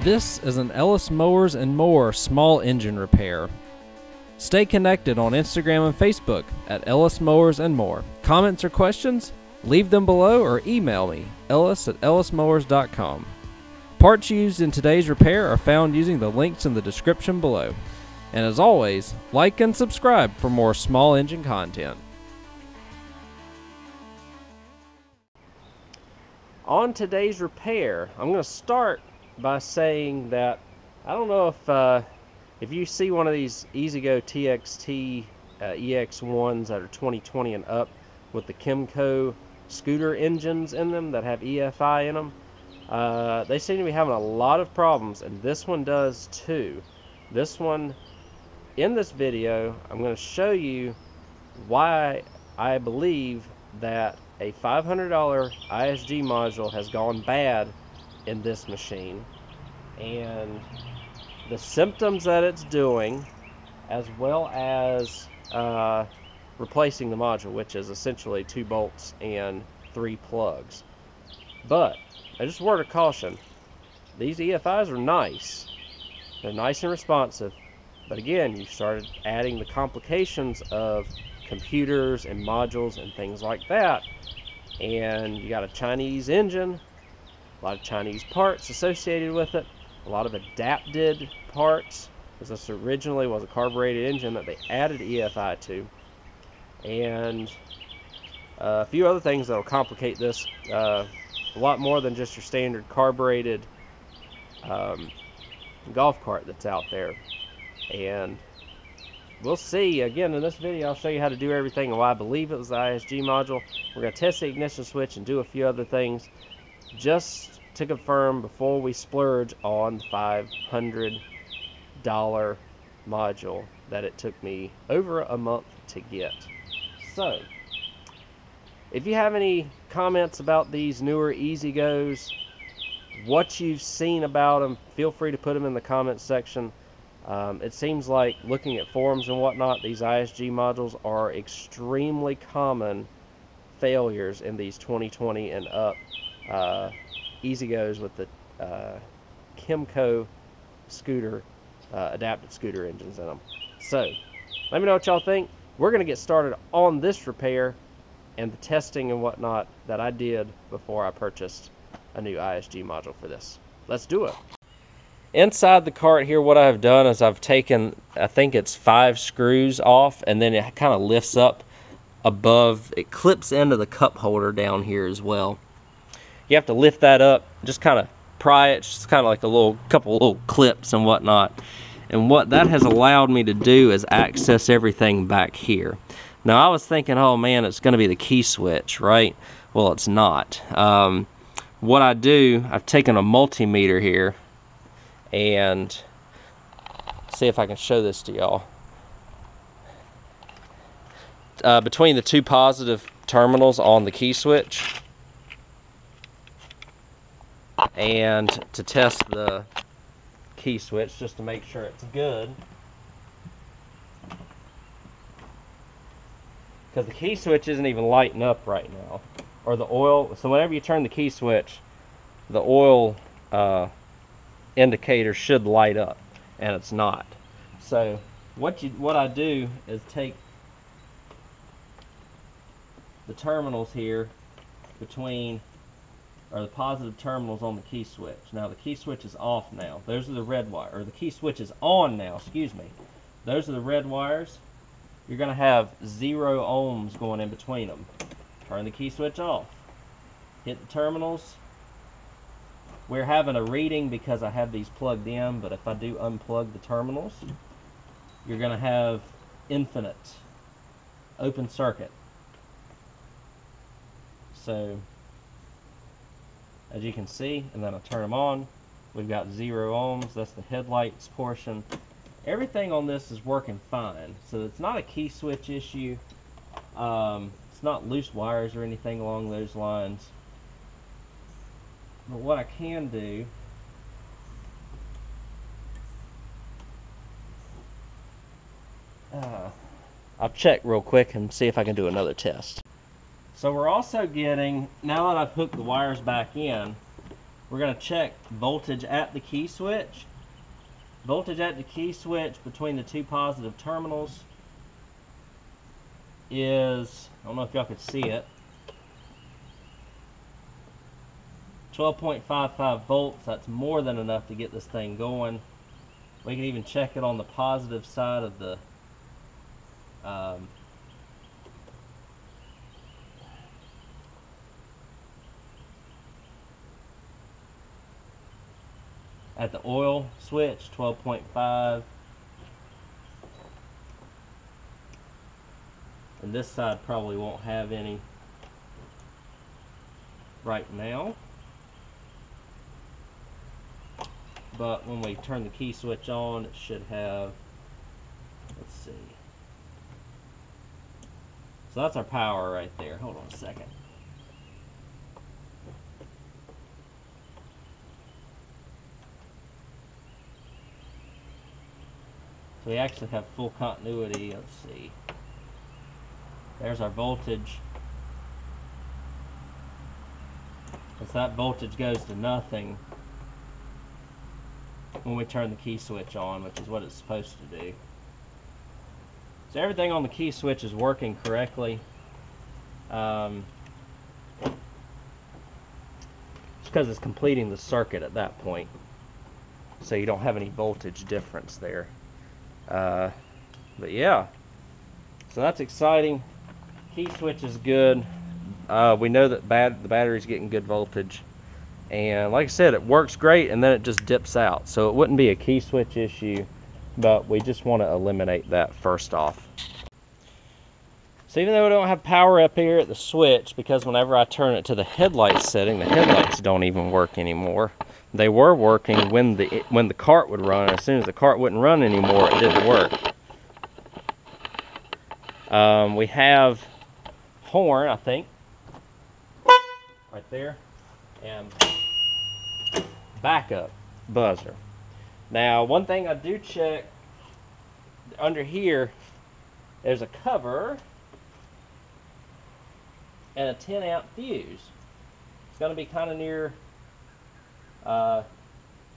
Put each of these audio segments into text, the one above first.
This is an Ellis Mowers and More small engine repair. Stay connected on Instagram and Facebook at Ellis Mowers and More. Comments or questions? Leave them below or email me, ellis@ellismowers.com. Parts used in today's repair are found using the links in the description below. And as always, like and subscribe for more small engine content. On today's repair, I'm going to start by saying that I don't know if you see one of these E-Z-GO TXT EX1s that are 2020 and up with the Kymco scooter engines in them that have EFI in them, they seem to be having a lot of problems, and this one does too. This one, in this video, I'm going to show you why I believe that a $500 ISG module has gone bad in this machine, and the symptoms that it's doing, as well as replacing the module, which is essentially 2 bolts and 3 plugs. But just a word of caution, these EFIs are nice. They're nice and responsive, but again, you started adding the complications of computers and modules and things like that, and you got a Chinese engine, a lot of Chinese parts associated with it, a lot of adapted parts, because this originally was a carbureted engine that they added EFI to, and a few other things that will complicate this a lot more than just your standard carbureted golf cart that's out there. And we'll see. Again, in this video, I'll show you how to do everything and why I believe it was the ISG module. We're going to test the ignition switch and do a few other things just to confirm before we splurge on the $500 module that it took me over a month to get. So, if you have any comments about these newer E-Z-GOs, what you've seen about them, feel free to put them in the comments section. It seems like, looking at forums and whatnot, these ISG modules are extremely common failures in these 2020 and up E-Z-GOs with the Kymco scooter, adapted scooter engines in them. So, let me know what y'all think. We're going to get started on this repair and the testing and whatnot that I did before I purchased a new ISG module for this. Let's do it. Inside the cart here, what I've done is I've taken, I think it's 5 screws off, and then it kind of lifts up above. It clips into the cup holder down here as well. You have to lift that up, just kind of pry it, just kind of like a couple little clips and whatnot. And what that has allowed me to do is access everything back here. Now I was thinking, oh man, it's going to be the key switch, right? Well, it's not. What I do, I've taken a multimeter here, and see if I can show this to y'all. Between the 2 positive terminals on the key switch, and to test the key switch just to make sure it's good, because the key switch isn't even lighting up right now, or the oil. So whenever you turn the key switch, the oil indicator should light up, and it's not. So what I do is take the terminals here between, or the positive terminals on the key switch. Now the key switch is off now. Those are the red wire, or the key switch is on now, excuse me. Those are the red wires. You're going to have 0 ohms going in between them. Turn the key switch off. Hit the terminals. We're having a reading because I have these plugged in, but if I do unplug the terminals, you're going to have infinite open circuit. So, as you can see, and then I turn them on, we've got 0 ohms. That's the headlights portion. Everything on this is working fine, so it's not a key switch issue. It's not loose wires or anything along those lines. But what I can do, I'll check real quick and see if I can do another test. So we're also getting, now that I've hooked the wires back in, we're going to check voltage at the key switch. Voltage at the key switch between the two positive terminals is, I don't know if y'all could see it, 12.55 volts. That's more than enough to get this thing going. We can even check it on the positive side of the at the oil switch, 12.5. And this side probably won't have any right now. But when we turn the key switch on, it should have, let's see. So that's our power right there. Hold on a second. So we actually have full continuity. Let's see. There's our voltage. As that voltage goes to nothing when we turn the key switch on, which is what it's supposed to do. So everything on the key switch is working correctly. Just because it's completing the circuit at that point. So you don't have any voltage difference there. But yeah, so that's exciting. Key switch is good. We know that the battery's getting good voltage, and like I said, it works great, and then it just dips out. So it wouldn't be a key switch issue, but we just want to eliminate that first off. So even though we don't have power up here at the switch, because whenever I turn it to the headlight setting, the headlights don't even work anymore. They were working when the cart would run. As soon as the cart wouldn't run anymore, it didn't work. We have horn, I think, right there, and backup buzzer. Now, one thing I do check under here, there's a cover and a 10 amp fuse. It's going to be kind of near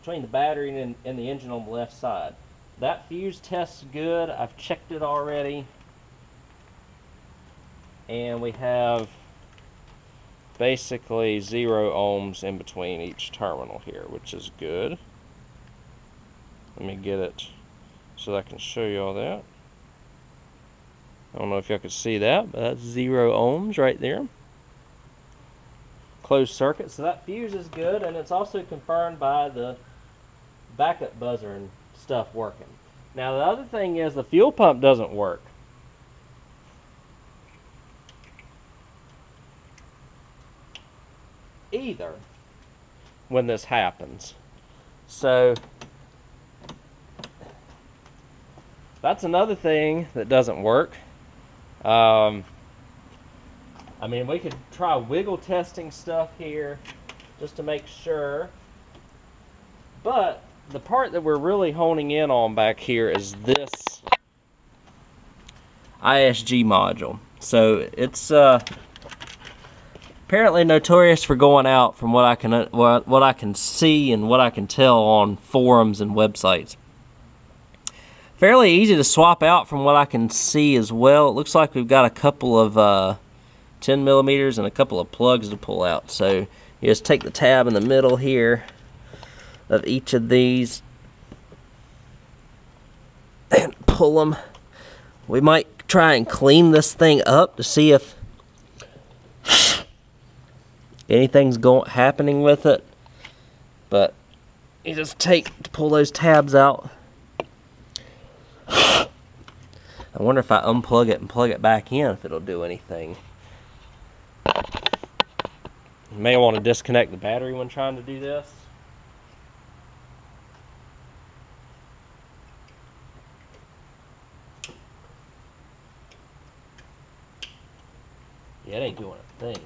between the battery and the engine on the left side. That fuse tests good. I've checked it already. And we have basically 0 ohms in between each terminal here, which is good. Let me get it so that I can show you all that. I don't know if y'all could see that, but that's 0 ohms right there. Closed circuit, so that fuse is good, and it's also confirmed by the backup buzzer and stuff working. Now the other thing is the fuel pump doesn't work. Either when this happens. So that's another thing that doesn't work. I mean, we could try wiggle testing stuff here just to make sure. But the part that we're really honing in on back here is this ISG module. So it's apparently notorious for going out from what I can see and what I can tell on forums and websites. Fairly easy to swap out from what I can see as well. It looks like we've got a couple of 10 millimeters and a couple of plugs to pull out. So you just take the tab in the middle here of each of these and pull them. We might try and clean this thing up to see if anything's happening with it. But you just pull those tabs out. I wonder if I unplug it and plug it back in, if it'll do anything. You may want to disconnect the battery when trying to do this. Yeah, it ain't doing a thing.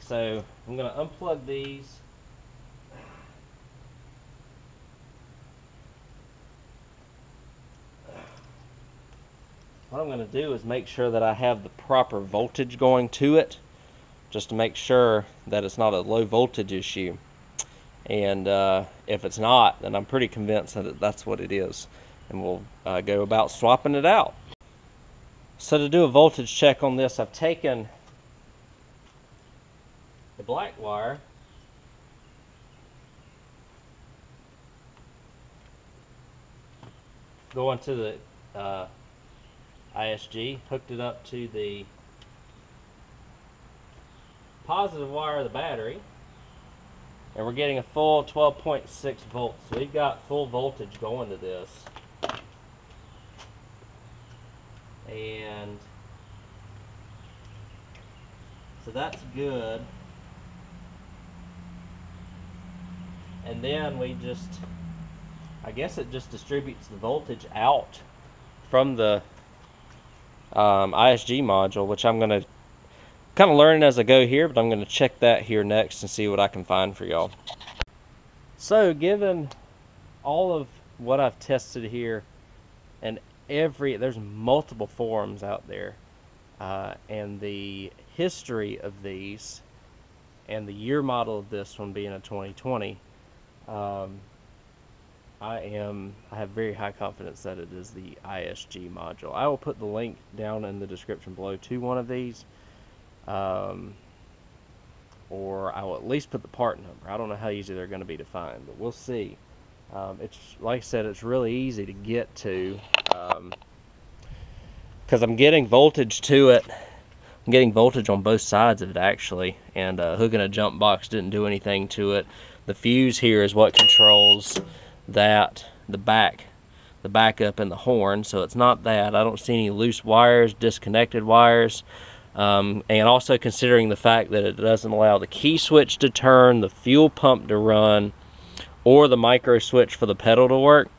So I'm going to unplug these. what I'm going to do is make sure that I have the proper voltage going to it, just to make sure that it's not a low voltage issue. And if it's not, then I'm pretty convinced that that's what it is. And we'll go about swapping it out. So to do a voltage check on this, I've taken the black wire, going to the ISG, hooked it up to the positive wire of the battery, and we're getting a full 12.6 volts. So we've got full voltage going to this. And so that's good. And then we just, I guess it just distributes the voltage out from the ISG module, which I'm going to kind of learn as I go here, but I'm going to check that here next and see what I can find for y'all. So given all of what I've tested here, and there's multiple forums out there, and the history of these, and the year model of this one being a 2020, I have very high confidence that it is the ISG module. I will put the link down in the description below to one of these, or I will at least put the part number. I don't know how easy they're going to be to find, but we'll see. It's like I said, it's really easy to get to, because I'm getting voltage to it. I'm getting voltage on both sides of it actually, and hooking a jump box didn't do anything to it. The fuse here is what controls that, the backup and the horn, so it's not that. I don't see any loose wires, disconnected wires, and also considering the fact that it doesn't allow the key switch to turn, the fuel pump to run, or the micro switch for the pedal to work.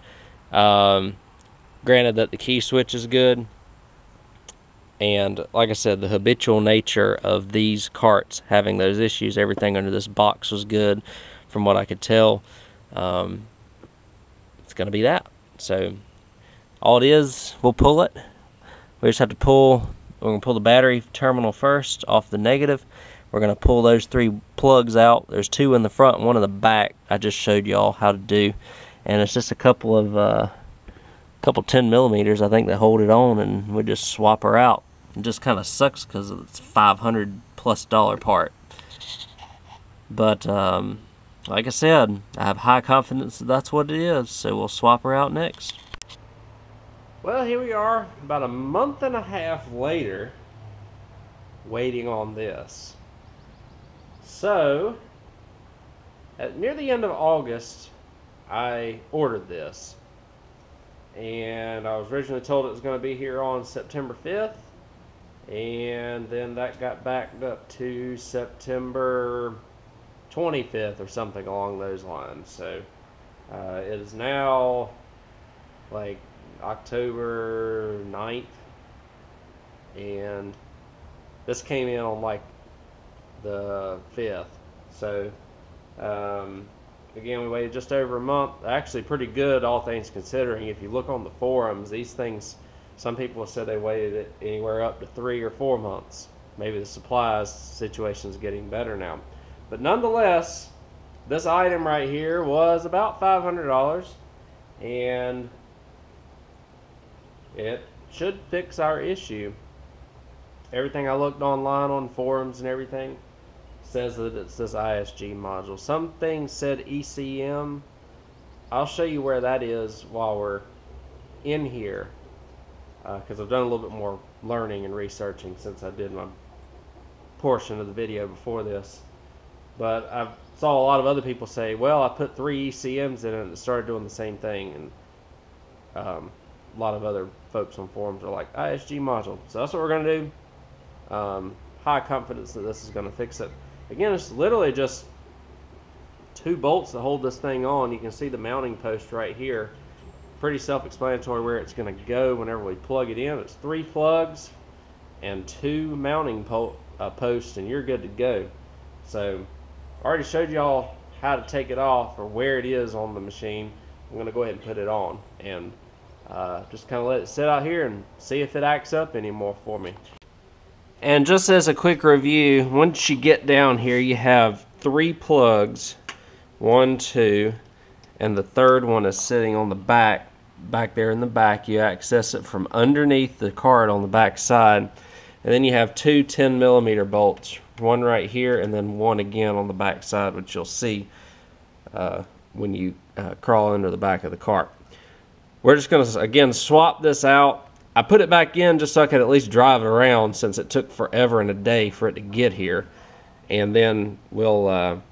Granted that the key switch is good, and like I said, the habitual nature of these carts having those issues, everything under this box was good from what I could tell. It's going to be that. So all it is, we'll pull it. We just have to we're going to pull the battery terminal first off the negative. We're going to pull those 3 plugs out. There's 2 in the front and 1 in the back. I just showed y'all how to do, and it's just a couple 10 millimeters I think that hold it on, and we just swap her out. It just kind of sucks because it's $500+ part, but like I said, I have high confidence that that's what it is, so we'll swap her out next. Well, here we are about a month and a half later, waiting on this. So near the end of August, I ordered this, and I was originally told it was going to be here on September 5th, and then that got backed up to September 25th or something along those lines. So it is now like October 9th, and this came in on like the 5th. So again, we waited just over a month. Actually pretty good, all things considering. If you look on the forums, these things, some people have said they waited it anywhere up to 3 or 4 months. Maybe the supplies situation is getting better now, but nonetheless, this item right here was about $500, and it should fix our issue. Everything I looked online on forums and everything says that it's this ISG module. Some things said ECM. I'll show you where that is while we're in here, because I've done a little bit more learning and researching since I did my portion of the video before this. But I saw a lot of other people say, well, I put 3 ECMs in it and it started doing the same thing, and a lot of other folks on forums are like, ISG module. So that's what we're going to do. High confidence that this is going to fix it. Again, it's literally just 2 bolts that hold this thing on. You can see the mounting post right here. Pretty self-explanatory where it's going to go whenever we plug it in. It's 3 plugs and 2 mounting posts, and you're good to go. So I already showed y'all how to take it off or where it is on the machine. I'm going to go ahead and put it on, and just kind of let it sit out here and see if it acts up anymore for me. And just as a quick review, once you get down here, you have 3 plugs, 1, 2, and the third one is sitting on the back there in the back. You access it from underneath the cart on the back side, and then you have 2 10mm bolts, one right here and then one again on the back side, which you'll see when you crawl under the back of the cart. We're just going to again swap this out. I put it back in just so I could at least drive it around, since it took forever and a day for it to get here. And then we'll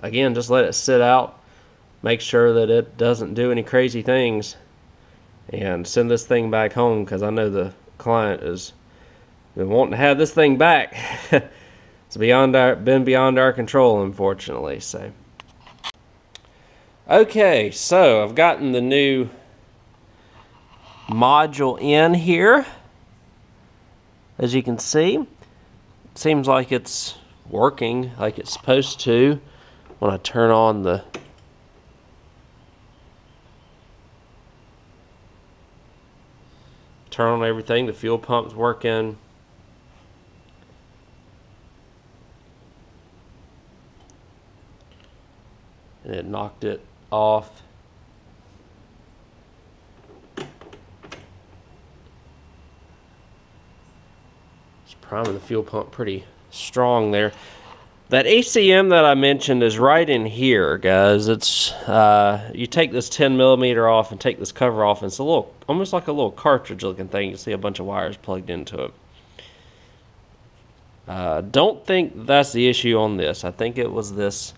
again just let it sit out, make sure that it doesn't do any crazy things, and send this thing back home, because I know the client has been wanting to have this thing back. It's been beyond our control, unfortunately. So okay, so I've gotten the new module in here. As you can see, it seems like it's working like it's supposed to. When I turn on everything, the fuel pump's working. And it knocked it off. It's priming the fuel pump pretty strong there. That ACM that I mentioned is right in here, guys. It's you take this 10mm off and take this cover off, and it's a little, almost like a little cartridge looking thing. You see a bunch of wires plugged into it. Don't think that's the issue on this. I think it was this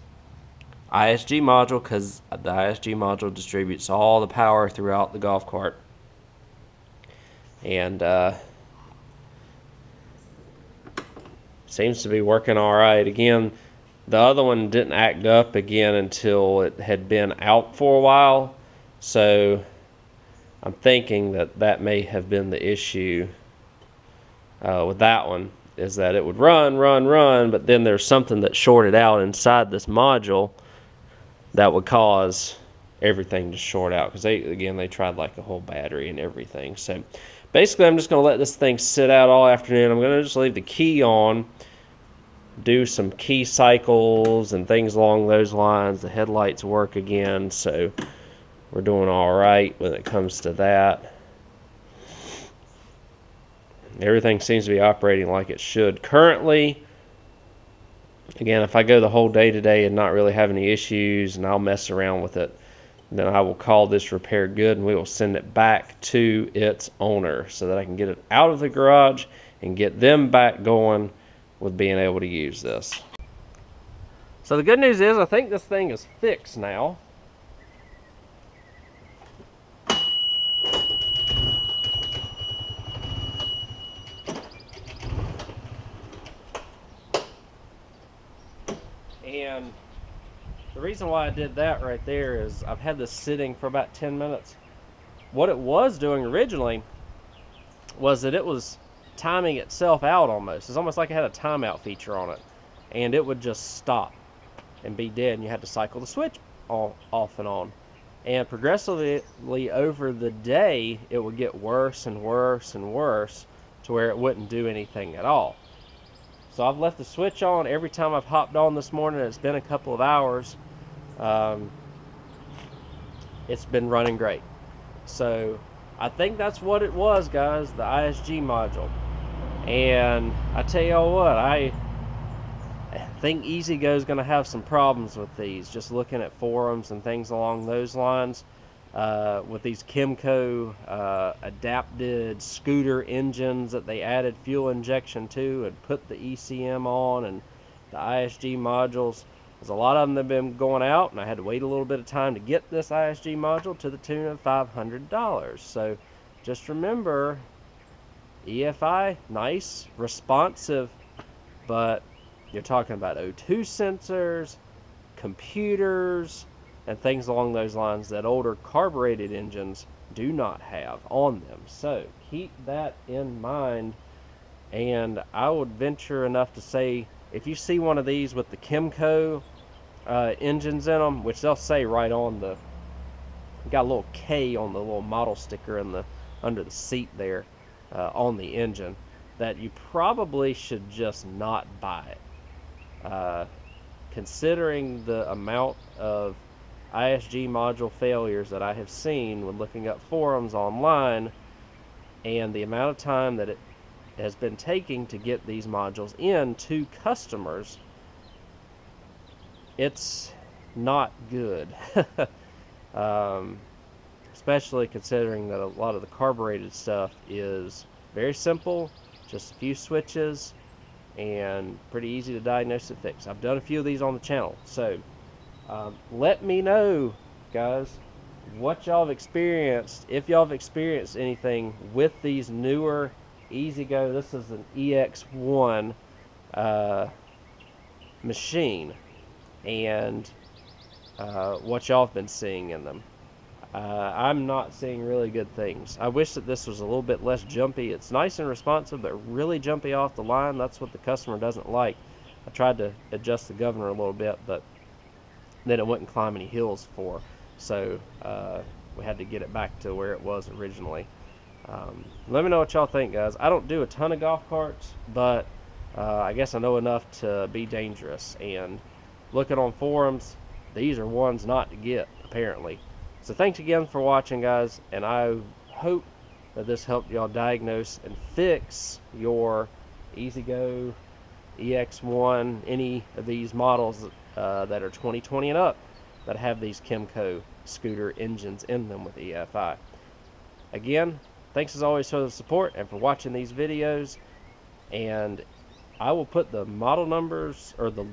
ISG module, because the ISG module distributes all the power throughout the golf cart. And seems to be working alright. Again, the other one didn't act up again until it had been out for a while, so I'm thinking that that may have been the issue with that one, is that it would run, but then there's something that shorted out inside this module that would cause everything to short out, because they tried like a whole battery and everything. So basically, I'm just going to let this thing sit out all afternoon. I'm going to just leave the key on, do some key cycles and things along those lines. The headlights work again, so we're doing all right when it comes to that. Everything seems to be operating like it should currently. Again, if I go the whole day today and not really have any issues, and I'll mess around with it, then I will call this repair good, and we will send it back to its owner so that I can get it out of the garage and get them back going with being able to use this. So the good news is, I think this thing is fixed now. And the reason why I did that right there is I've had this sitting for about 10 minutes. What it was doing originally was that it was timing itself out almost. It's almost like it had a timeout feature on it. And it would just stop and be dead, and you had to cycle the switch off and on. And progressively over the day, it would get worse and worse and worse to where it wouldn't do anything at all. So I've left the switch on every time I've hopped on this morning. It's been a couple of hours. It's been running great. So I think that's what it was, guys, the ISG module. And I tell you what, I think E-Z-GO is going to have some problems with these. Just looking at forums and things along those lines, with these Kymco adapted scooter engines that they added fuel injection to and put the ECM on, and the ISG modules. There's a lot of them that have been going out, and I had to wait a little bit of time to get this ISG module to the tune of $500. So just remember, EFI, nice, responsive, but you're talking about O2 sensors, computers, and things along those lines that older carbureted engines do not have on them. So keep that in mind, and I would venture enough to say, if you see one of these with the Kymco engines in them, which they'll say right on the got a little K on the little model sticker in the under the seat there on the engine, that you probably should just not buy it. Considering the amount of ISG module failures that I have seen when looking up forums online, and the amount of time that it has been taking to get these modules in to customers, it's not good. Especially considering that a lot of the carbureted stuff is very simple, just a few switches, and pretty easy to diagnose and fix. I've done a few of these on the channel, so let me know, guys, what y'all have experienced, if y'all have experienced anything with these newer E-Z-GO. This is an EX1 machine, and what y'all have been seeing in them. I'm not seeing really good things. I wish that this was a little bit less jumpy. It's nice and responsive, but really jumpy off the line. That's what the customer doesn't like. I tried to adjust the governor a little bit, but then it wouldn't climb any hills for. So we had to get it back to where it was originally. Let me know what y'all think, guys. I don't do a ton of golf carts, but I guess I know enough to be dangerous. And looking on forums, these are ones not to get, apparently. So thanks again for watching, guys, and I hope that this helped y'all diagnose and fix your E-Z-GO, EX1, any of these models that are 2020 and up that have these Kymco scooter engines in them with EFI. Again, thanks as always for the support and for watching these videos, and I will put the model numbers, or the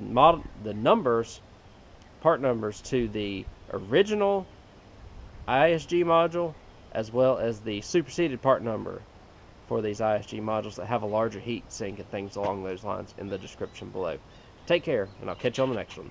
part numbers to the original ISG module, as well as the superseded part number for these ISG modules that have a larger heat sink and things along those lines, in the description below. Take care, and I'll catch you on the next one.